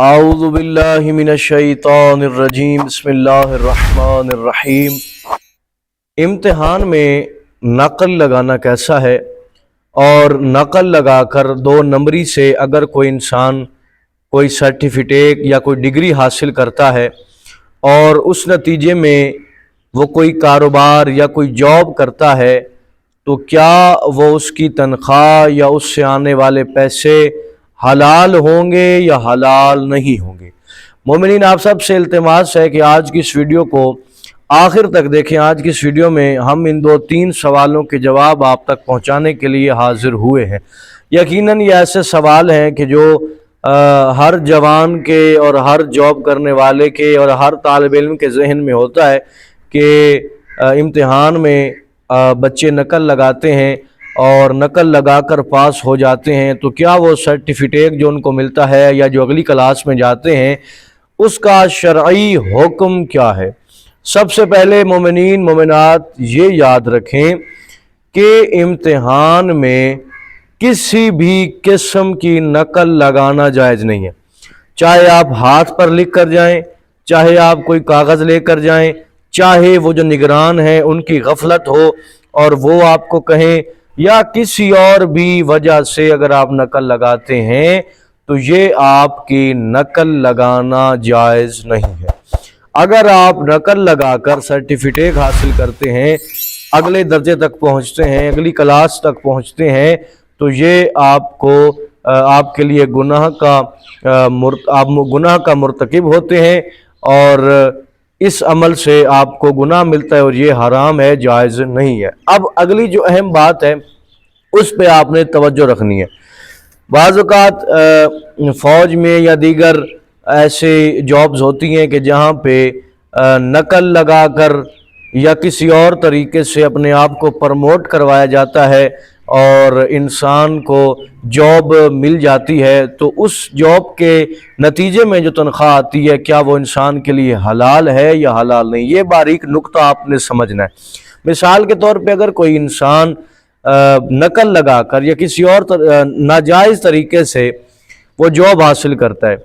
اعوذ باللہ من الشیطان الرجیم بسم اللہ الرحمن الرحیم۔ امتحان میں نقل لگانا کیسا ہے، اور نقل لگا کر 2 نمبری سے اگر کوئی انسان کوئی سرٹیفکیٹ یا کوئی ڈگری حاصل کرتا ہے اور اس نتیجے میں وہ کوئی کاروبار یا کوئی جاب کرتا ہے تو کیا وہ اس کی تنخواہ یا اس سے آنے والے پیسے حلال ہوں گے یا حلال نہیں ہوں گے؟ مومنین، آپ سب سے التماس ہے کہ آج کی اس ویڈیو کو آخر تک دیکھیں۔ آج کی اس ویڈیو میں ہم ان 2-3 سوالوں کے جواب آپ تک پہنچانے کے لیے حاضر ہوئے ہیں۔ یقیناً یہ ایسے سوال ہیں کہ جو ہر جوان کے اور ہر جاب کرنے والے کے اور ہر طالب علم کے ذہن میں ہوتا ہے کہ امتحان میں بچے نقل لگاتے ہیں اور نقل لگا کر پاس ہو جاتے ہیں تو کیا وہ سرٹیفکیٹ جو ان کو ملتا ہے یا جو اگلی کلاس میں جاتے ہیں اس کا شرعی حکم کیا ہے؟ سب سے پہلے مومنین مومنات یہ یاد رکھیں کہ امتحان میں کسی بھی قسم کی نقل لگانا جائز نہیں ہے، چاہے آپ ہاتھ پر لکھ کر جائیں، چاہے آپ کوئی کاغذ لے کر جائیں، چاہے وہ جو نگران ہیں ان کی غفلت ہو اور وہ آپ کو کہیں، یا کسی اور بھی وجہ سے اگر آپ نقل لگاتے ہیں تو یہ آپ کی نقل لگانا جائز نہیں ہے۔ اگر آپ نقل لگا کر سرٹیفکیٹ حاصل کرتے ہیں، اگلے درجے تک پہنچتے ہیں، اگلی کلاس تک پہنچتے ہیں تو یہ آپ کے لیے گناہ کا مرتکب ہوتے ہیں اور اس عمل سے آپ کو گناہ ملتا ہے اور یہ حرام ہے، جائز نہیں ہے۔ اب اگلی جو اہم بات ہے اس پہ آپ نے توجہ رکھنی ہے۔ بعض اوقات فوج میں یا دیگر ایسے جابز ہوتی ہیں کہ جہاں پہ نقل لگا کر یا کسی اور طریقے سے اپنے آپ کو پروموٹ کروایا جاتا ہے اور انسان کو جاب مل جاتی ہے تو اس جاب کے نتیجے میں جو تنخواہ آتی ہے کیا وہ انسان کے لیے حلال ہے یا حلال نہیں؟ یہ باریک نقطہ آپ نے سمجھنا ہے۔ مثال کے طور پہ اگر کوئی انسان نقل لگا کر یا کسی اور ناجائز طریقے سے وہ جاب حاصل کرتا ہے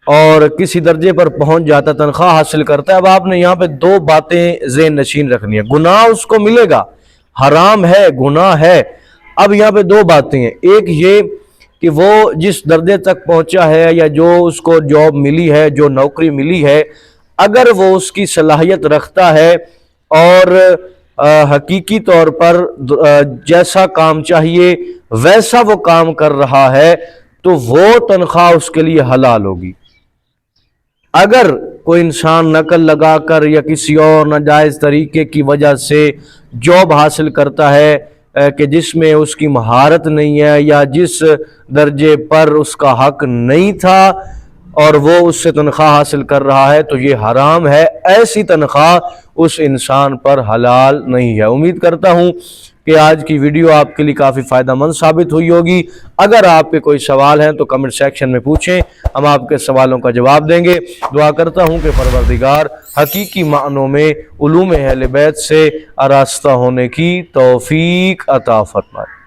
اور کسی درجے پر پہنچ جاتا ہے، تنخواہ حاصل کرتا ہے، اب آپ نے یہاں پہ 2 باتیں ذہن نشین رکھنی ہے۔ گناہ اس کو ملے گا، حرام ہے، گناہ ہے۔ اب یہاں پہ 2 باتیں ہیں، ایک یہ کہ وہ جس درجے تک پہنچا ہے یا جو اس کو جاب ملی ہے، جو نوکری ملی ہے، اگر وہ اس کی صلاحیت رکھتا ہے اور حقیقی طور پر جیسا کام چاہیے ویسا وہ کام کر رہا ہے تو وہ تنخواہ اس کے لیے حلال ہوگی۔ اگر کوئی انسان نقل لگا کر یا کسی اور ناجائز طریقے کی وجہ سے جاب حاصل کرتا ہے کہ جس میں اس کی مہارت نہیں ہے یا جس درجے پر اس کا حق نہیں تھا اور وہ اس سے تنخواہ حاصل کر رہا ہے تو یہ حرام ہے، ایسی تنخواہ اس انسان پر حلال نہیں ہے۔ امید کرتا ہوں کہ آج کی ویڈیو آپ کے لیے کافی فائدہ مند ثابت ہوئی ہوگی۔ اگر آپ کے کوئی سوال ہیں تو کمنٹ سیکشن میں پوچھیں، ہم آپ کے سوالوں کا جواب دیں گے۔ دعا کرتا ہوں کہ پروردگار حقیقی معنوں میں علوم اہل بیت سے آراستہ ہونے کی توفیق عطا فرمائے۔